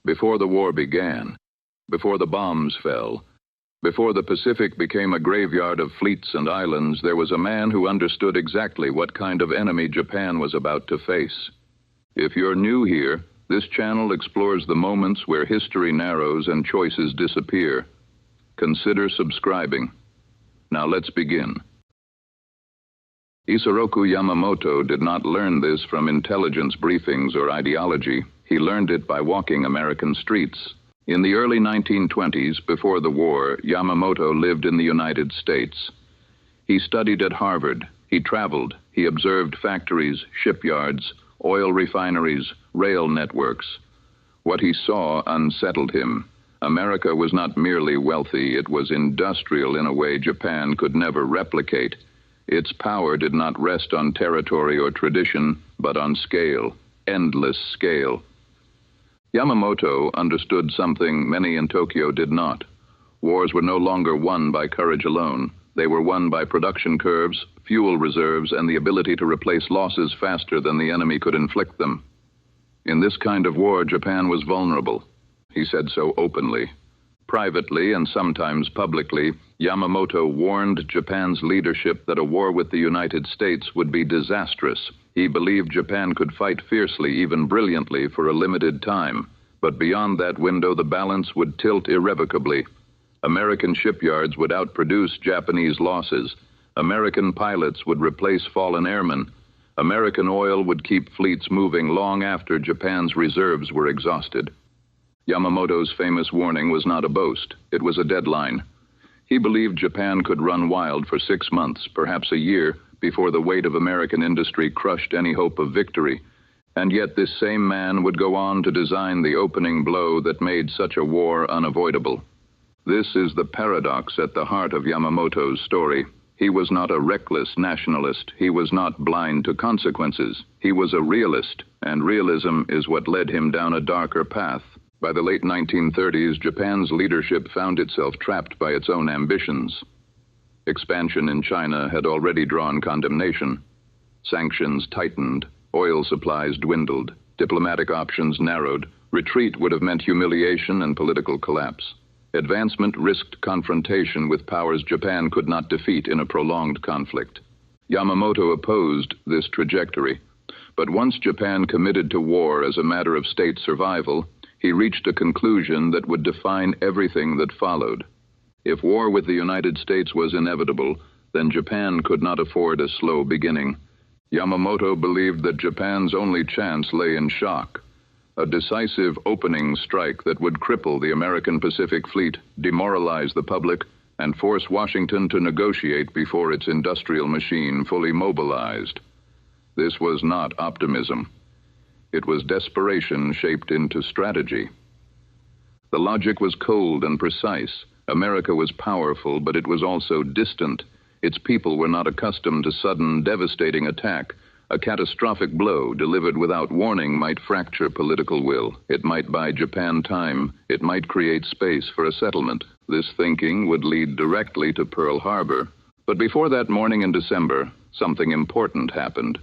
Before the war began, before the bombs fell, before the Pacific became a graveyard of fleets and islands, there was a man who understood exactly what kind of enemy Japan was about to face. If you're new here, this channel explores the moments where history narrows and choices disappear. Consider subscribing. Now let's begin. Isoroku Yamamoto did not learn this from intelligence briefings or ideology. He learned it by walking American streets. In the early 1920s, before the war, Yamamoto lived in the United States. He studied at Harvard. He traveled. He observed factories, shipyards, oil refineries, rail networks. What he saw unsettled him. America was not merely wealthy, it was industrial in a way Japan could never replicate. Its power did not rest on territory or tradition, but on scale, endless scale. Yamamoto understood something many in Tokyo did not. Wars were no longer won by courage alone. They were won by production curves, fuel reserves, and the ability to replace losses faster than the enemy could inflict them. In this kind of war, Japan was vulnerable. He said so openly. Privately and sometimes publicly, Yamamoto warned Japan's leadership that a war with the United States would be disastrous. He believed Japan could fight fiercely, even brilliantly, for a limited time. But beyond that window, the balance would tilt irrevocably. American shipyards would outproduce Japanese losses. American pilots would replace fallen airmen. American oil would keep fleets moving long after Japan's reserves were exhausted. Yamamoto's famous warning was not a boast. It was a deadline. He believed Japan could run wild for 6 months, perhaps a year, before the weight of American industry crushed any hope of victory. And yet this same man would go on to design the opening blow that made such a war unavoidable. This is the paradox at the heart of Yamamoto's story. He was not a reckless nationalist. He was not blind to consequences. He was a realist, and realism is what led him down a darker path. By the late 1930s, Japan's leadership found itself trapped by its own ambitions. Expansion in China had already drawn condemnation. Sanctions tightened, oil supplies dwindled, diplomatic options narrowed. Retreat would have meant humiliation and political collapse. Advancement risked confrontation with powers Japan could not defeat in a prolonged conflict. Yamamoto opposed this trajectory. But once Japan committed to war as a matter of state survival, he reached a conclusion that would define everything that followed. If war with the United States was inevitable, then Japan could not afford a slow beginning. Yamamoto believed that Japan's only chance lay in shock. A decisive opening strike that would cripple the American Pacific Fleet, demoralize the public, and force Washington to negotiate before its industrial machine fully mobilized. This was not optimism. It was desperation shaped into strategy. The logic was cold and precise. America was powerful, but it was also distant. Its people were not accustomed to sudden, devastating attack. A catastrophic blow delivered without warning might fracture political will. It might buy Japan time. It might create space for a settlement. This thinking would lead directly to Pearl Harbor. But before that morning in December, something important happened.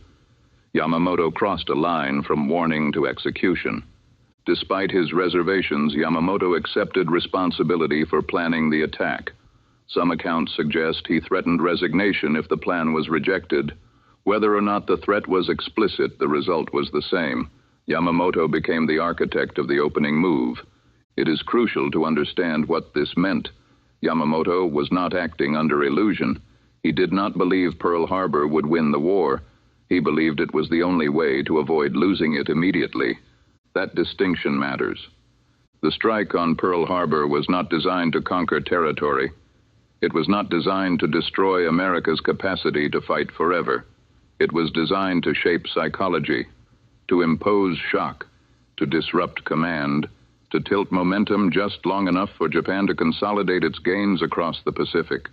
Yamamoto crossed a line from warning to execution. Despite his reservations, Yamamoto accepted responsibility for planning the attack. Some accounts suggest he threatened resignation if the plan was rejected. Whether or not the threat was explicit, the result was the same. Yamamoto became the architect of the opening move. It is crucial to understand what this meant. Yamamoto was not acting under illusion. He did not believe Pearl Harbor would win the war. He believed it was the only way to avoid losing it immediately. That distinction matters. The strike on Pearl Harbor was not designed to conquer territory. It was not designed to destroy America's capacity to fight forever. It was designed to shape psychology, to impose shock, to disrupt command, to tilt momentum just long enough for Japan to consolidate its gains across the Pacific.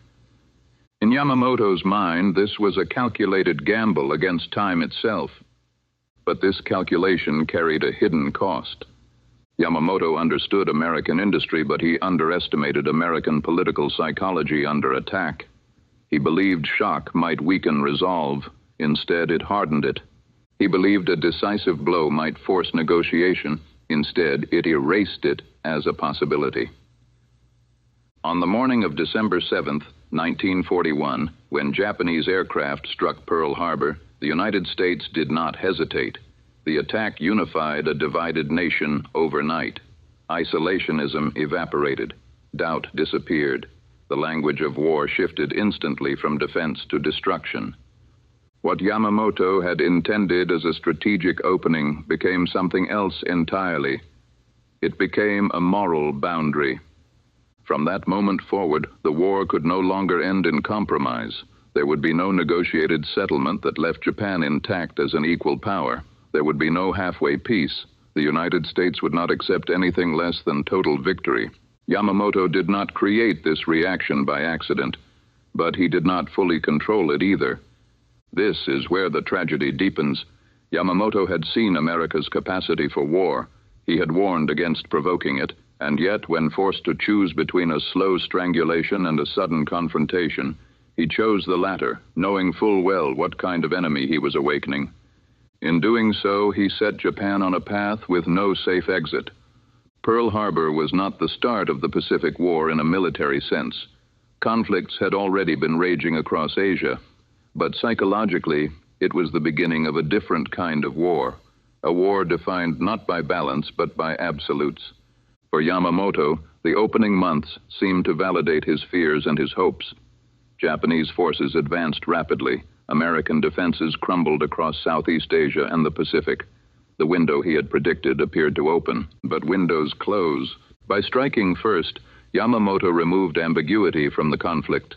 In Yamamoto's mind, this was a calculated gamble against time itself. But this calculation carried a hidden cost. Yamamoto understood American industry, but he underestimated American political psychology under attack. He believed shock might weaken resolve. Instead, it hardened it. He believed a decisive blow might force negotiation. Instead, it erased it as a possibility. On the morning of December 7th, 1941, when Japanese aircraft struck Pearl Harbor, the United States did not hesitate. The attack unified a divided nation overnight. Isolationism evaporated. Doubt disappeared. The language of war shifted instantly from defense to destruction. What Yamamoto had intended as a strategic opening became something else entirely. It became a moral boundary. From that moment forward, the war could no longer end in compromise. There would be no negotiated settlement that left Japan intact as an equal power. There would be no halfway peace. The United States would not accept anything less than total victory. Yamamoto did not create this reaction by accident, but he did not fully control it either. This is where the tragedy deepens. Yamamoto had seen America's capacity for war. He had warned against provoking it, and yet, when forced to choose between a slow strangulation and a sudden confrontation, he chose the latter, knowing full well what kind of enemy he was awakening. In doing so, he set Japan on a path with no safe exit. Pearl Harbor was not the start of the Pacific War in a military sense. Conflicts had already been raging across Asia, but psychologically, it was the beginning of a different kind of war, a war defined not by balance but by absolutes. For Yamamoto, the opening months seemed to validate his fears and his hopes. Japanese forces advanced rapidly. American defenses crumbled across Southeast Asia and the Pacific. The window he had predicted appeared to open, but windows close. By striking first, Yamamoto removed ambiguity from the conflict.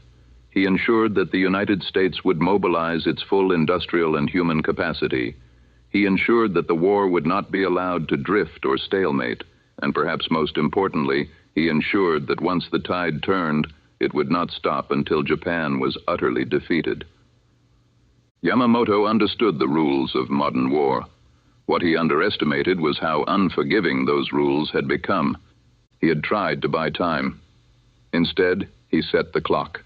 He ensured that the United States would mobilize its full industrial and human capacity. He ensured that the war would not be allowed to drift or stalemate. And perhaps most importantly, he ensured that once the tide turned, it would not stop until Japan was utterly defeated. Yamamoto understood the rules of modern war. What he underestimated was how unforgiving those rules had become. He had tried to buy time. Instead, he set the clock.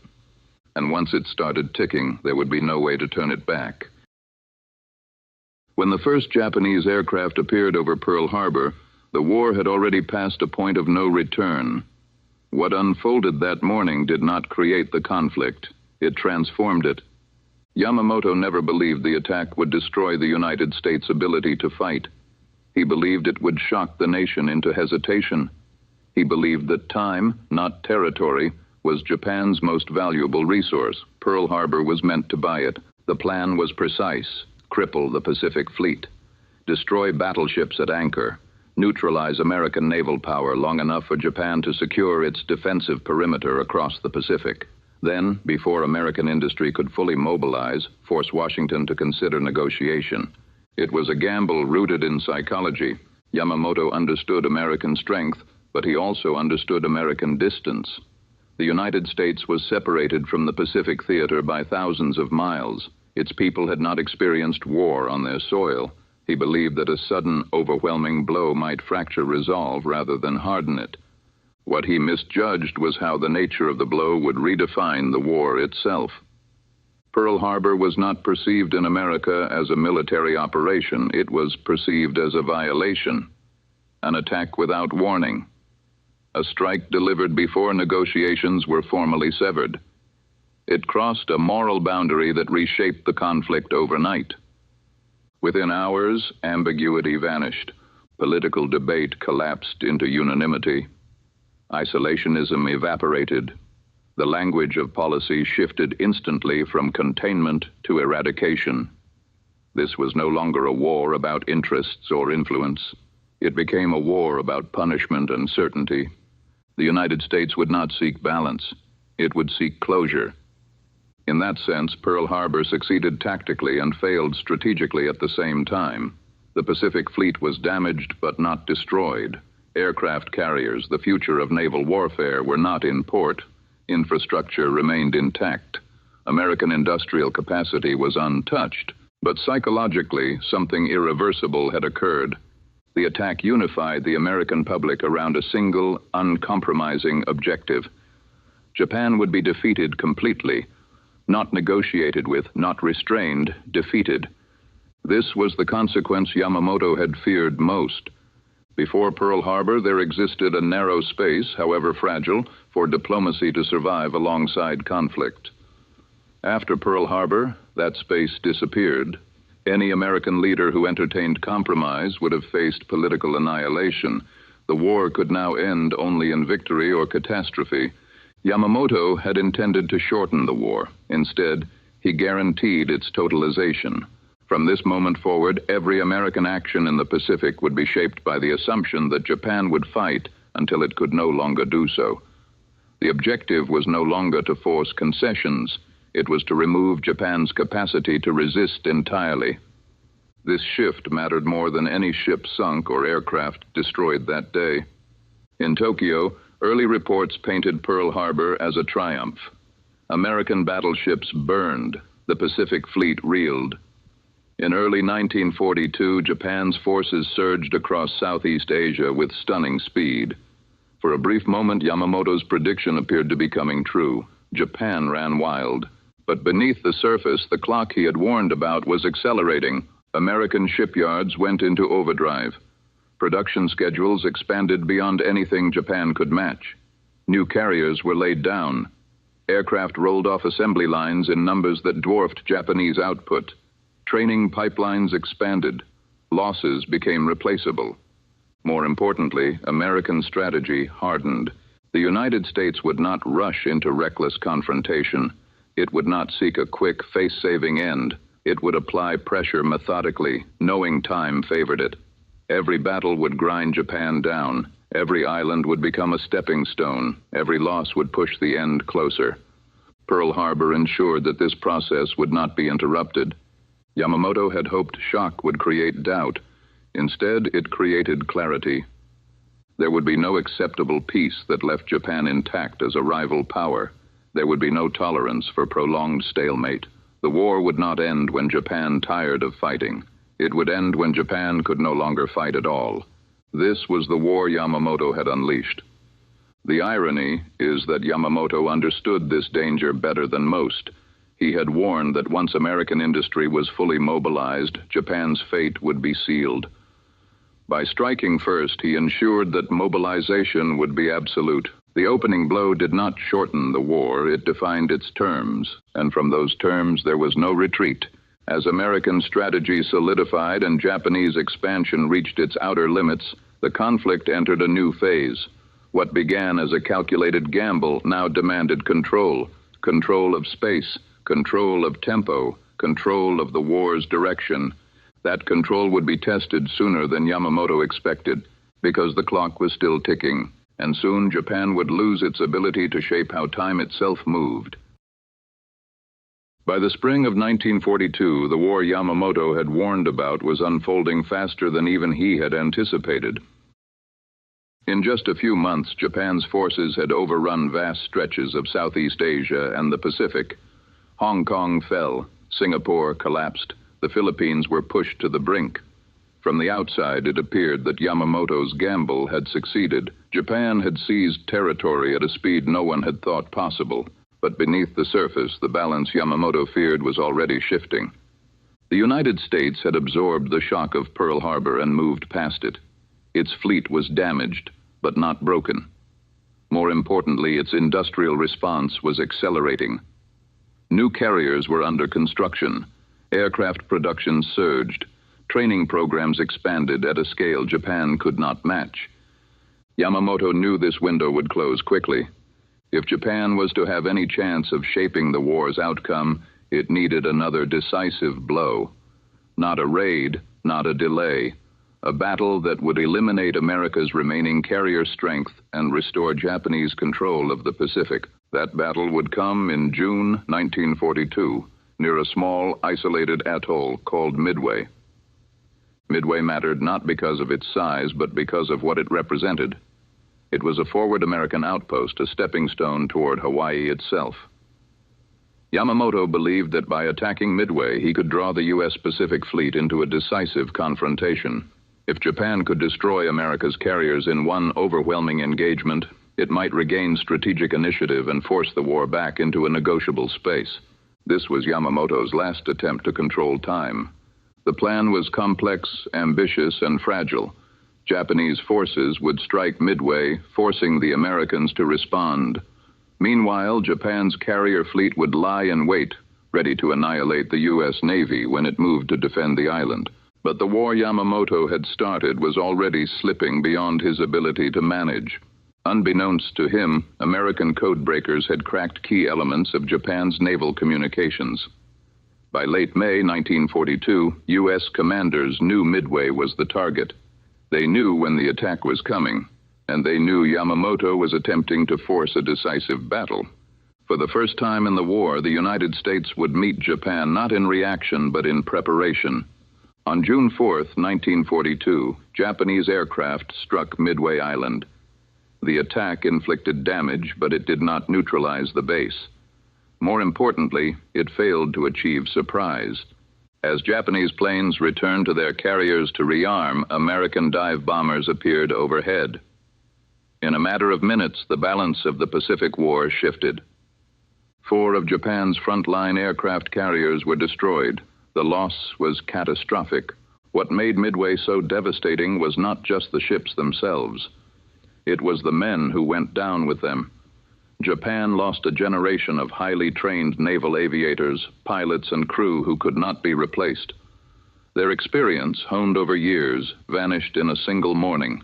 And once it started ticking, there would be no way to turn it back. When the first Japanese aircraft appeared over Pearl Harbor, the war had already passed a point of no return. What unfolded that morning did not create the conflict. It transformed it. Yamamoto never believed the attack would destroy the United States' ability to fight. He believed it would shock the nation into hesitation. He believed that time, not territory, was Japan's most valuable resource. Pearl Harbor was meant to buy it. The plan was precise: cripple the Pacific Fleet, destroy battleships at anchor, neutralize American naval power long enough for Japan to secure its defensive perimeter across the Pacific. Then, before American industry could fully mobilize, force Washington to consider negotiation. It was a gamble rooted in psychology. Yamamoto understood American strength, but he also understood American distance. The United States was separated from the Pacific theater by thousands of miles. Its people had not experienced war on their soil. He believed that a sudden, overwhelming blow might fracture resolve rather than harden it. What he misjudged was how the nature of the blow would redefine the war itself. Pearl Harbor was not perceived in America as a military operation. It was perceived as a violation, an attack without warning, a strike delivered before negotiations were formally severed. It crossed a moral boundary that reshaped the conflict overnight. Within hours, ambiguity vanished. Political debate collapsed into unanimity. Isolationism evaporated. The language of policy shifted instantly from containment to eradication. This was no longer a war about interests or influence. It became a war about punishment and certainty. The United States would not seek balance. It would seek closure. In that sense, Pearl Harbor succeeded tactically and failed strategically at the same time. The Pacific Fleet was damaged but not destroyed. Aircraft carriers, the future of naval warfare, were not in port. Infrastructure remained intact. American industrial capacity was untouched. But psychologically, something irreversible had occurred. The attack unified the American public around a single, uncompromising objective. Japan would be defeated completely. Not negotiated with, not restrained, defeated. This was the consequence Yamamoto had feared most. Before Pearl Harbor, there existed a narrow space, however fragile, for diplomacy to survive alongside conflict. After Pearl Harbor, that space disappeared. Any American leader who entertained compromise would have faced political annihilation. The war could now end only in victory or catastrophe. Yamamoto had intended to shorten the war. Instead, he guaranteed its totalization. From this moment forward, every American action in the Pacific would be shaped by the assumption that Japan would fight until it could no longer do so. The objective was no longer to force concessions. It was to remove Japan's capacity to resist entirely. This shift mattered more than any ship sunk or aircraft destroyed that day. In Tokyo, early reports painted Pearl Harbor as a triumph. American battleships burned. The Pacific Fleet reeled. In early 1942, Japan's forces surged across Southeast Asia with stunning speed. For a brief moment, Yamamoto's prediction appeared to be coming true. Japan ran wild. But beneath the surface, the clock he had warned about was accelerating. American shipyards went into overdrive. Production schedules expanded beyond anything Japan could match. New carriers were laid down. Aircraft rolled off assembly lines in numbers that dwarfed Japanese output. Training pipelines expanded. Losses became replaceable. More importantly, American strategy hardened. The United States would not rush into reckless confrontation. It would not seek a quick, face-saving end. It would apply pressure methodically, knowing time favored it. Every battle would grind Japan down. Every island would become a stepping stone. Every loss would push the end closer. Pearl Harbor ensured that this process would not be interrupted. Yamamoto had hoped shock would create doubt. Instead, it created clarity. There would be no acceptable peace that left Japan intact as a rival power. There would be no tolerance for prolonged stalemate. The war would not end when Japan tired of fighting. It would end when Japan could no longer fight at all. This was the war Yamamoto had unleashed. The irony is that Yamamoto understood this danger better than most. He had warned that once American industry was fully mobilized, Japan's fate would be sealed. By striking first, he ensured that mobilization would be absolute. The opening blow did not shorten the war, it defined its terms, and from those terms there was no retreat. As American strategy solidified and Japanese expansion reached its outer limits, the conflict entered a new phase. What began as a calculated gamble now demanded control. Control of space, control of tempo, control of the war's direction. That control would be tested sooner than Yamamoto expected, because the clock was still ticking, and soon Japan would lose its ability to shape how time itself moved. By the spring of 1942, the war Yamamoto had warned about was unfolding faster than even he had anticipated. In just a few months, Japan's forces had overrun vast stretches of Southeast Asia and the Pacific. Hong Kong fell, Singapore collapsed, the Philippines were pushed to the brink. From the outside, it appeared that Yamamoto's gamble had succeeded. Japan had seized territory at a speed no one had thought possible. But beneath the surface, the balance Yamamoto feared was already shifting. The United States had absorbed the shock of Pearl Harbor and moved past it. Its fleet was damaged, but not broken. More importantly, its industrial response was accelerating. New carriers were under construction. Aircraft production surged. Training programs expanded at a scale Japan could not match. Yamamoto knew this window would close quickly. If Japan was to have any chance of shaping the war's outcome, it needed another decisive blow. Not a raid, not a delay. A battle that would eliminate America's remaining carrier strength and restore Japanese control of the Pacific. That battle would come in June 1942, near a small, isolated atoll called Midway. Midway mattered not because of its size, but because of what it represented. It was a forward American outpost, a stepping stone toward Hawaii itself. Yamamoto believed that by attacking Midway, he could draw the U.S. Pacific Fleet into a decisive confrontation. If Japan could destroy America's carriers in one overwhelming engagement, it might regain strategic initiative and force the war back into a negotiable space. This was Yamamoto's last attempt to control time. The plan was complex, ambitious, and fragile. Japanese forces would strike Midway, forcing the Americans to respond. Meanwhile, Japan's carrier fleet would lie in wait, ready to annihilate the U.S. Navy when it moved to defend the island. But the war Yamamoto had started was already slipping beyond his ability to manage. Unbeknownst to him, American codebreakers had cracked key elements of Japan's naval communications. By late May 1942, U.S. commanders knew Midway was the target. They knew when the attack was coming, and they knew Yamamoto was attempting to force a decisive battle. For the first time in the war, the United States would meet Japan not in reaction but in preparation. On June 4, 1942, Japanese aircraft struck Midway Island. The attack inflicted damage, but it did not neutralize the base. More importantly, it failed to achieve surprise. As Japanese planes returned to their carriers to rearm, American dive bombers appeared overhead. In a matter of minutes, the balance of the Pacific War shifted. 4 of Japan's frontline aircraft carriers were destroyed. The loss was catastrophic. What made Midway so devastating was not just the ships themselves. It was the men who went down with them. Japan lost a generation of highly trained naval aviators, pilots, and crew who could not be replaced. Their experience, honed over years, vanished in a single morning.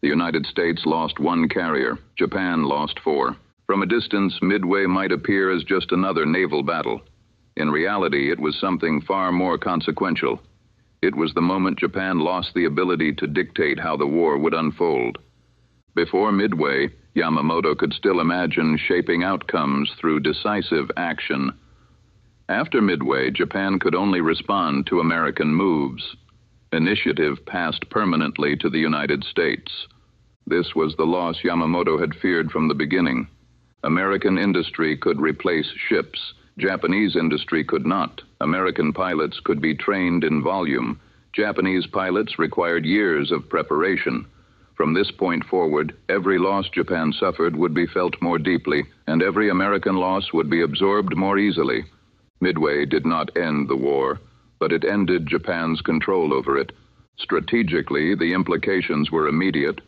The United States lost 1 carrier. Japan lost 4. From a distance, Midway might appear as just another naval battle. In reality, it was something far more consequential. It was the moment Japan lost the ability to dictate how the war would unfold. Before Midway, Yamamoto could still imagine shaping outcomes through decisive action. After Midway, Japan could only respond to American moves. Initiative passed permanently to the United States. This was the loss Yamamoto had feared from the beginning. American industry could replace ships. Japanese industry could not. American pilots could be trained in volume. Japanese pilots required years of preparation. From this point forward, every loss Japan suffered would be felt more deeply, and every American loss would be absorbed more easily. Midway did not end the war, but it ended Japan's control over it. Strategically, the implications were immediate.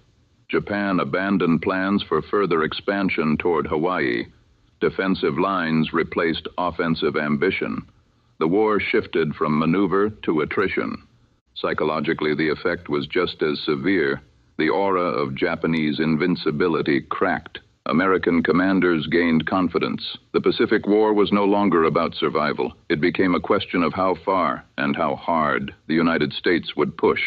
Japan abandoned plans for further expansion toward Hawaii. Defensive lines replaced offensive ambition. The war shifted from maneuver to attrition. Psychologically, the effect was just as severe. The aura of Japanese invincibility cracked. American commanders gained confidence. The Pacific War was no longer about survival. It became a question of how far and how hard the United States would push.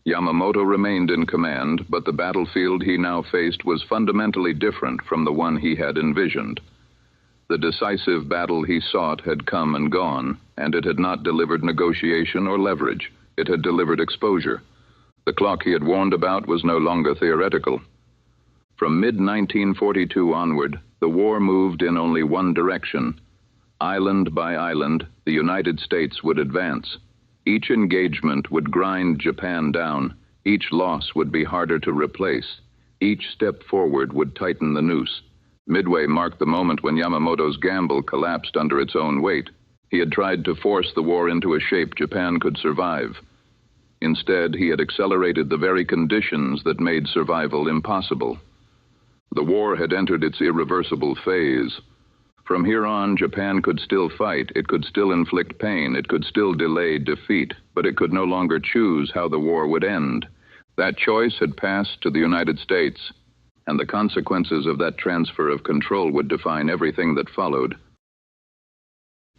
Yamamoto remained in command, but the battlefield he now faced was fundamentally different from the one he had envisioned. The decisive battle he sought had come and gone, and it had not delivered negotiation or leverage. It had delivered exposure. The clock he had warned about was no longer theoretical. From mid-1942 onward, the war moved in only one direction. Island by island, the United States would advance. Each engagement would grind Japan down. Each loss would be harder to replace. Each step forward would tighten the noose. Midway marked the moment when Yamamoto's gamble collapsed under its own weight. He had tried to force the war into a shape Japan could survive. Instead, he had accelerated the very conditions that made survival impossible. The war had entered its irreversible phase. From here on, Japan could still fight, it could still inflict pain, it could still delay defeat, but it could no longer choose how the war would end. That choice had passed to the United States, and the consequences of that transfer of control would define everything that followed.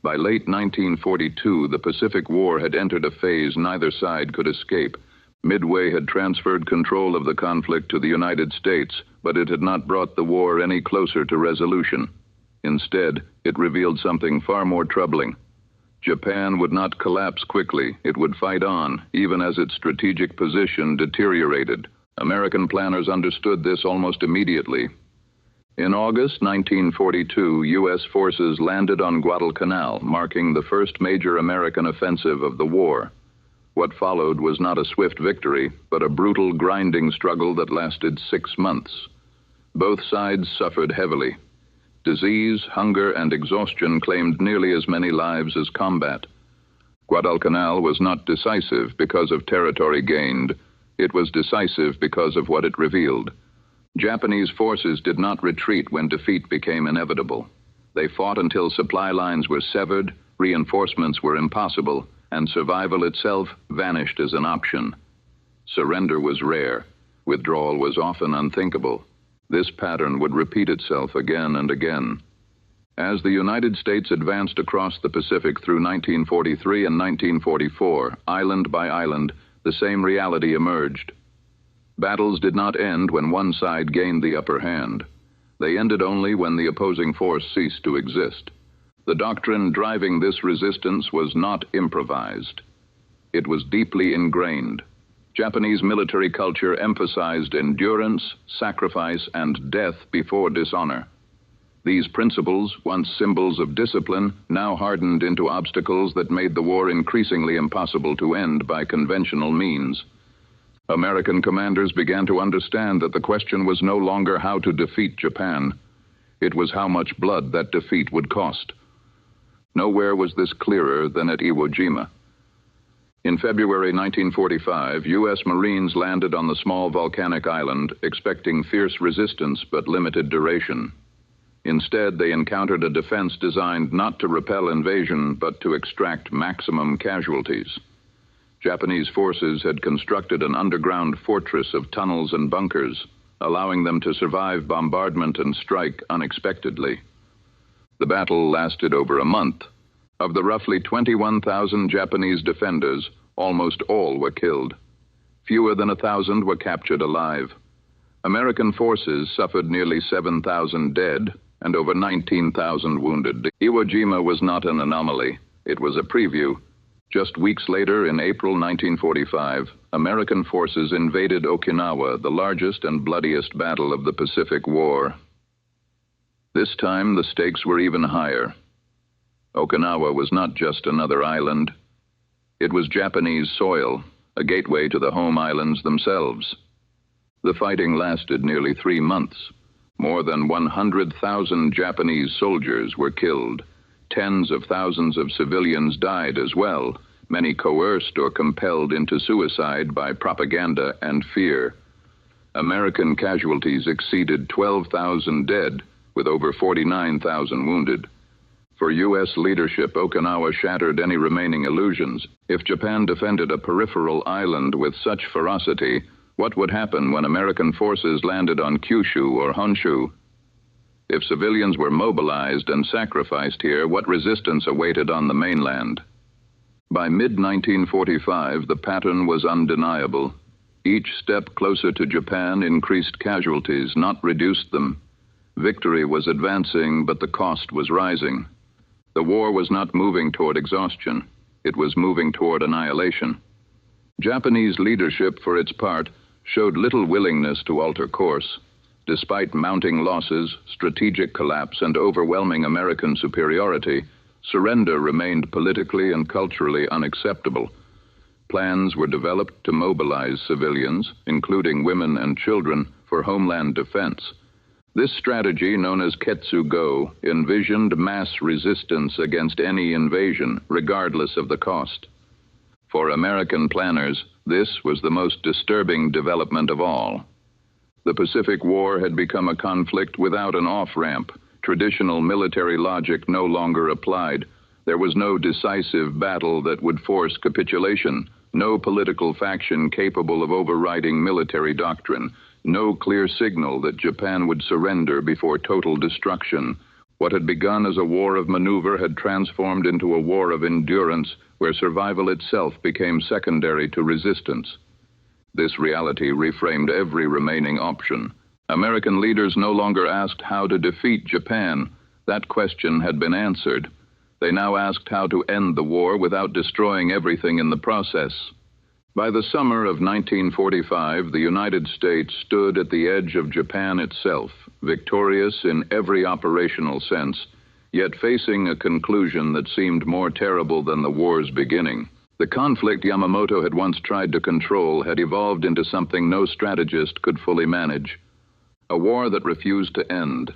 By late 1942, the Pacific War had entered a phase neither side could escape. Midway had transferred control of the conflict to the United States, but it had not brought the war any closer to resolution. Instead, it revealed something far more troubling. Japan would not collapse quickly. It would fight on, even as its strategic position deteriorated. American planners understood this almost immediately. In August 1942, U.S. forces landed on Guadalcanal, marking the first major American offensive of the war. What followed was not a swift victory, but a brutal, grinding struggle that lasted 6 months. Both sides suffered heavily. Disease, hunger, and exhaustion claimed nearly as many lives as combat. Guadalcanal was not decisive because of territory gained. It was decisive because of what it revealed. Japanese forces did not retreat when defeat became inevitable. They fought until supply lines were severed, reinforcements were impossible, and survival itself vanished as an option. Surrender was rare. Withdrawal was often unthinkable. This pattern would repeat itself again and again. As the United States advanced across the Pacific through 1943 and 1944, island by island, the same reality emerged. Battles did not end when one side gained the upper hand. They ended only when the opposing force ceased to exist. The doctrine driving this resistance was not improvised. It was deeply ingrained. Japanese military culture emphasized endurance, sacrifice, and death before dishonor. These principles, once symbols of discipline, now hardened into obstacles that made the war increasingly impossible to end by conventional means. American commanders began to understand that the question was no longer how to defeat Japan. It was how much blood that defeat would cost. Nowhere was this clearer than at Iwo Jima. In February 1945, U.S. Marines landed on the small volcanic island, expecting fierce resistance but limited duration. Instead, they encountered a defense designed not to repel invasion, but to extract maximum casualties. Japanese forces had constructed an underground fortress of tunnels and bunkers, allowing them to survive bombardment and strike unexpectedly. The battle lasted over a month. Of the roughly 21,000 Japanese defenders, almost all were killed. Fewer than 1,000 were captured alive. American forces suffered nearly 7,000 dead and over 19,000 wounded. Iwo Jima was not an anomaly. It was a preview. Just weeks later, in April 1945, American forces invaded Okinawa, the largest and bloodiest battle of the Pacific War. This time, the stakes were even higher. Okinawa was not just another island. It was Japanese soil, a gateway to the home islands themselves. The fighting lasted nearly 3 months. More than 100,000 Japanese soldiers were killed. Tens of thousands of civilians died as well, many coerced or compelled into suicide by propaganda and fear. American casualties exceeded 12,000 dead, with over 49,000 wounded. For U.S. leadership, Okinawa shattered any remaining illusions. If Japan defended a peripheral island with such ferocity, what would happen when American forces landed on Kyushu or Honshu? If civilians were mobilized and sacrificed here, what resistance awaited on the mainland? By mid-1945, the pattern was undeniable. Each step closer to Japan increased casualties, not reduced them. Victory was advancing, but the cost was rising. The war was not moving toward exhaustion. It was moving toward annihilation. Japanese leadership, for its part, showed little willingness to alter course. Despite mounting losses, strategic collapse, and overwhelming American superiority, surrender remained politically and culturally unacceptable. Plans were developed to mobilize civilians, including women and children, for homeland defense. This strategy, known as Ketsugo, envisioned mass resistance against any invasion, regardless of the cost. For American planners, this was the most disturbing development of all. The Pacific War had become a conflict without an off-ramp. Traditional military logic no longer applied. There was no decisive battle that would force capitulation, no political faction capable of overriding military doctrine, no clear signal that Japan would surrender before total destruction. What had begun as a war of maneuver had transformed into a war of endurance, where survival itself became secondary to resistance. This reality reframed every remaining option. American leaders no longer asked how to defeat Japan. That question had been answered. They now asked how to end the war without destroying everything in the process. By the summer of 1945, the United States stood at the edge of Japan itself, victorious in every operational sense, yet facing a conclusion that seemed more terrible than the war's beginning. The conflict Yamamoto had once tried to control had evolved into something no strategist could fully manage. A war that refused to end.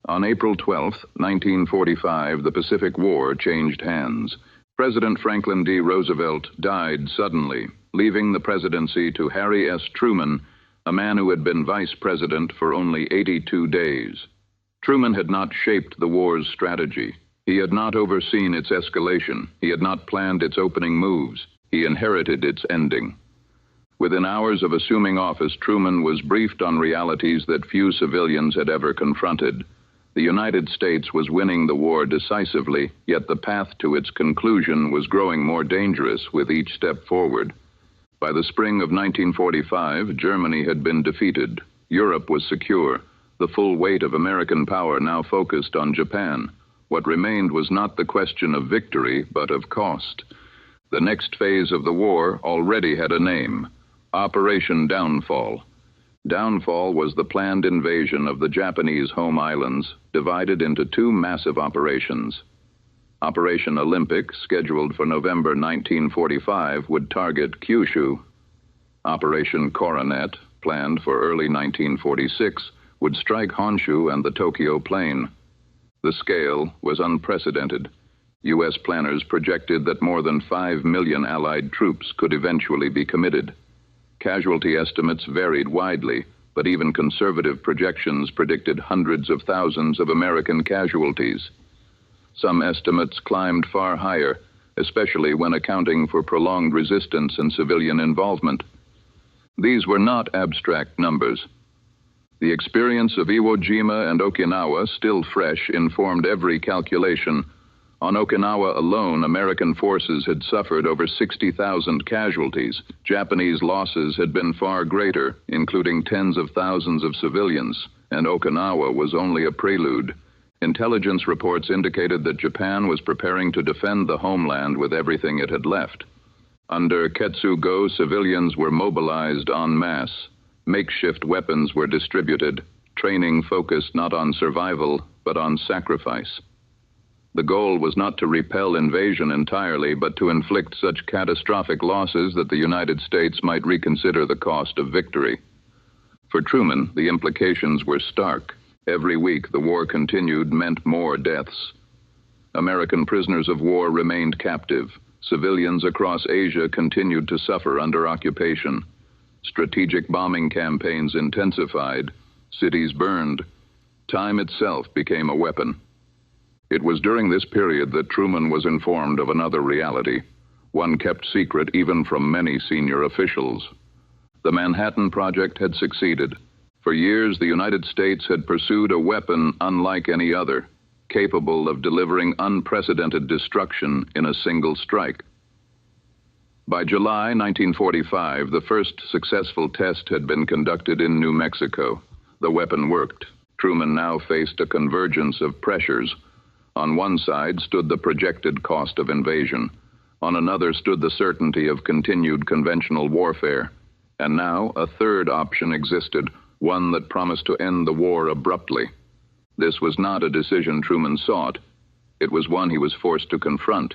On April 12, 1945, the Pacific War changed hands. President Franklin D. Roosevelt died suddenly, leaving the presidency to Harry S. Truman, a man who had been vice president for only 82 days. Truman had not shaped the war's strategy. He had not overseen its escalation. He had not planned its opening moves. He inherited its ending. Within hours of assuming office, Truman was briefed on realities that few civilians had ever confronted. The United States was winning the war decisively, yet the path to its conclusion was growing more dangerous with each step forward. By the spring of 1945, Germany had been defeated. Europe was secure. The full weight of American power now focused on Japan. What remained was not the question of victory, but of cost. The next phase of the war already had a name: Operation Downfall. Downfall was the planned invasion of the Japanese home islands, divided into two massive operations. Operation Olympic, scheduled for November 1945, would target Kyushu. Operation Coronet, planned for early 1946, would strike Honshu and the Tokyo Plain. The scale was unprecedented. U.S. planners projected that more than 5 million Allied troops could eventually be committed. Casualty estimates varied widely, but even conservative projections predicted hundreds of thousands of American casualties. Some estimates climbed far higher, especially when accounting for prolonged resistance and civilian involvement. These were not abstract numbers. The experience of Iwo Jima and Okinawa, still fresh, informed every calculation. On Okinawa alone, American forces had suffered over 60,000 casualties. Japanese losses had been far greater, including tens of thousands of civilians, and Okinawa was only a prelude. Intelligence reports indicated that Japan was preparing to defend the homeland with everything it had left. Under Ketsugo, civilians were mobilized en masse. Makeshift weapons were distributed. Training focused not on survival, but on sacrifice. The goal was not to repel invasion entirely, but to inflict such catastrophic losses that the United States might reconsider the cost of victory. For Truman, the implications were stark. Every week the war continued meant more deaths. American prisoners of war remained captive. Civilians across Asia continued to suffer under occupation. Strategic bombing campaigns intensified. Cities burned. Time itself became a weapon. It was during this period that Truman was informed of another reality, one kept secret even from many senior officials. The Manhattan Project had succeeded. For years, the United States had pursued a weapon unlike any other, capable of delivering unprecedented destruction in a single strike. By July 1945, the first successful test had been conducted in New Mexico. The weapon worked. Truman now faced a convergence of pressures. On one side stood the projected cost of invasion. On another stood the certainty of continued conventional warfare. And now a third option existed, one that promised to end the war abruptly. This was not a decision Truman sought. It was one he was forced to confront.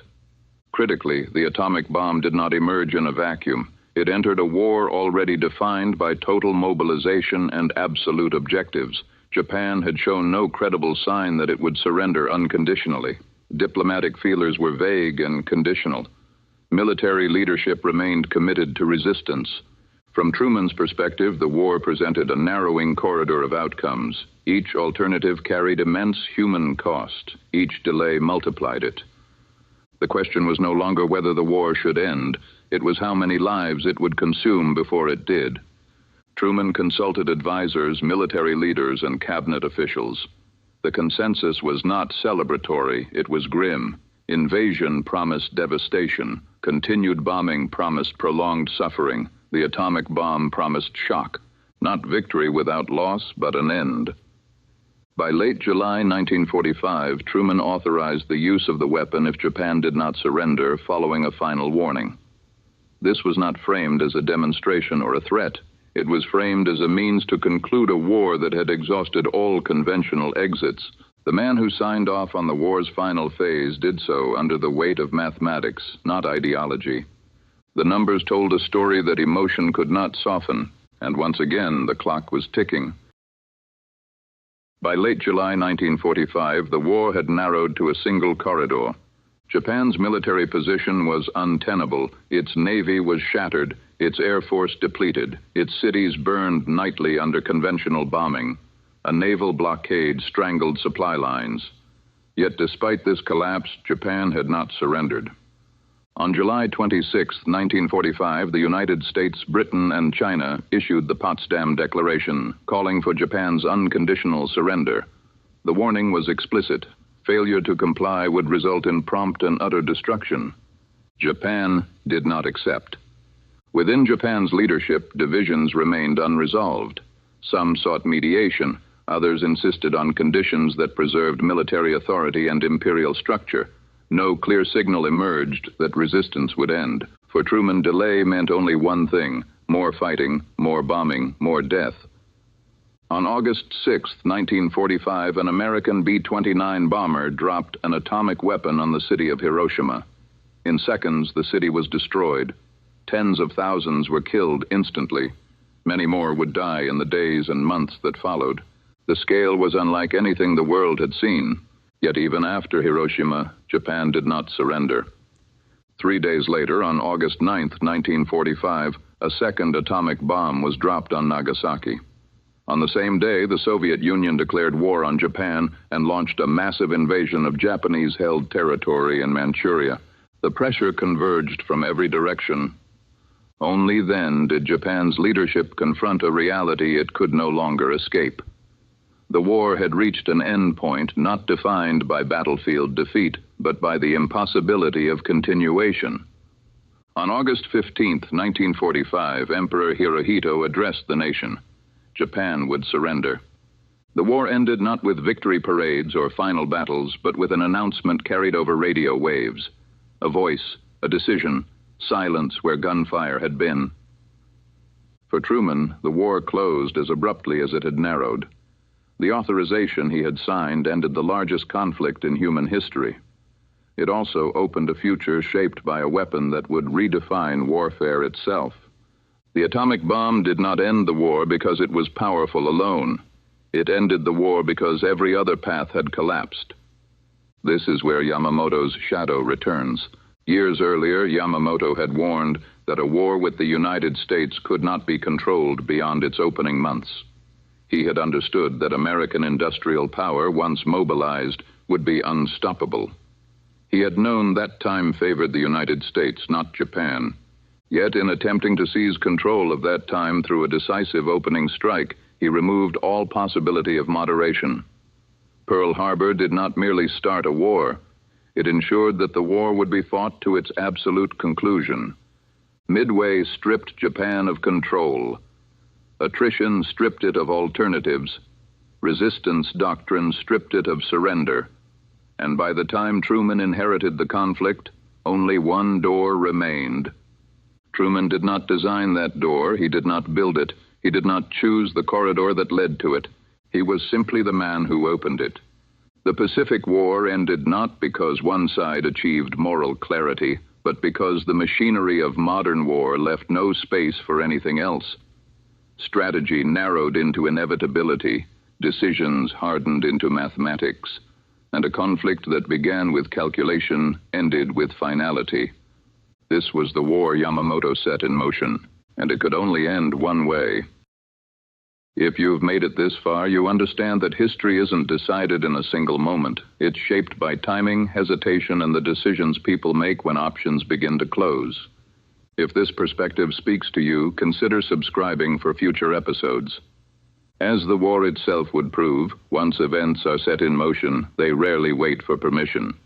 Critically, the atomic bomb did not emerge in a vacuum. It entered a war already defined by total mobilization and absolute objectives. Japan had shown no credible sign that it would surrender unconditionally. Diplomatic feelers were vague and conditional. Military leadership remained committed to resistance. From Truman's perspective, the war presented a narrowing corridor of outcomes. Each alternative carried immense human cost. Each delay multiplied it. The question was no longer whether the war should end. It was how many lives it would consume before it did. Truman consulted advisors, military leaders, and cabinet officials. The consensus was not celebratory, it was grim. Invasion promised devastation. Continued bombing promised prolonged suffering. The atomic bomb promised shock. Not victory without loss, but an end. By late July 1945, Truman authorized the use of the weapon if Japan did not surrender, following a final warning. This was not framed as a demonstration or a threat. It was framed as a means to conclude a war that had exhausted all conventional exits. The man who signed off on the war's final phase did so under the weight of mathematics, not ideology. The numbers told a story that emotion could not soften, and once again the clock was ticking. By late July 1945, the war had narrowed to a single corridor. Japan's military position was untenable. Its navy was shattered, its air force depleted, its cities burned nightly under conventional bombing. A naval blockade strangled supply lines. Yet despite this collapse, Japan had not surrendered. On July 26, 1945, the United States, Britain, and China issued the Potsdam Declaration, calling for Japan's unconditional surrender. The warning was explicit. Failure to comply would result in prompt and utter destruction. Japan did not accept. Within Japan's leadership, divisions remained unresolved. Some sought mediation. Others insisted on conditions that preserved military authority and imperial structure. No clear signal emerged that resistance would end. For Truman, delay meant only one thing: more fighting, more bombing, more death. On August 6, 1945, an American B-29 bomber dropped an atomic weapon on the city of Hiroshima. In seconds, the city was destroyed. Tens of thousands were killed instantly. Many more would die in the days and months that followed. The scale was unlike anything the world had seen. Yet even after Hiroshima, Japan did not surrender. 3 days later, on August 9, 1945, a second atomic bomb was dropped on Nagasaki. On the same day, the Soviet Union declared war on Japan and launched a massive invasion of Japanese-held territory in Manchuria. The pressure converged from every direction. Only then did Japan's leadership confront a reality it could no longer escape. The war had reached an end point not defined by battlefield defeat, but by the impossibility of continuation. On August 15, 1945, Emperor Hirohito addressed the nation. Japan would surrender. The war ended not with victory parades or final battles, but with an announcement carried over radio waves. A voice, a decision, silence where gunfire had been. For Truman, the war closed as abruptly as it had narrowed. The authorization he had signed ended the largest conflict in human history. It also opened a future shaped by a weapon that would redefine warfare itself. The atomic bomb did not end the war because it was powerful alone. It ended the war because every other path had collapsed. This is where Yamamoto's shadow returns. Years earlier, Yamamoto had warned that a war with the United States could not be controlled beyond its opening months. He had understood that American industrial power, once mobilized, would be unstoppable. He had known that time favored the United States, not Japan. Yet, in attempting to seize control of that time through a decisive opening strike, he removed all possibility of moderation. Pearl Harbor did not merely start a war. It ensured that the war would be fought to its absolute conclusion. Midway stripped Japan of control. Attrition stripped it of alternatives. Resistance doctrine stripped it of surrender. And by the time Truman inherited the conflict, only one door remained. Truman did not design that door. He did not build it. He did not choose the corridor that led to it. He was simply the man who opened it. The Pacific War ended not because one side achieved moral clarity, but because the machinery of modern war left no space for anything else. Strategy narrowed into inevitability, decisions hardened into mathematics, and a conflict that began with calculation ended with finality. This was the war Yamamoto set in motion, and it could only end one way. If you've made it this far, you understand that history isn't decided in a single moment. It's shaped by timing, hesitation, and the decisions people make when options begin to close. If this perspective speaks to you, consider subscribing for future episodes. As the war itself would prove, once events are set in motion, they rarely wait for permission.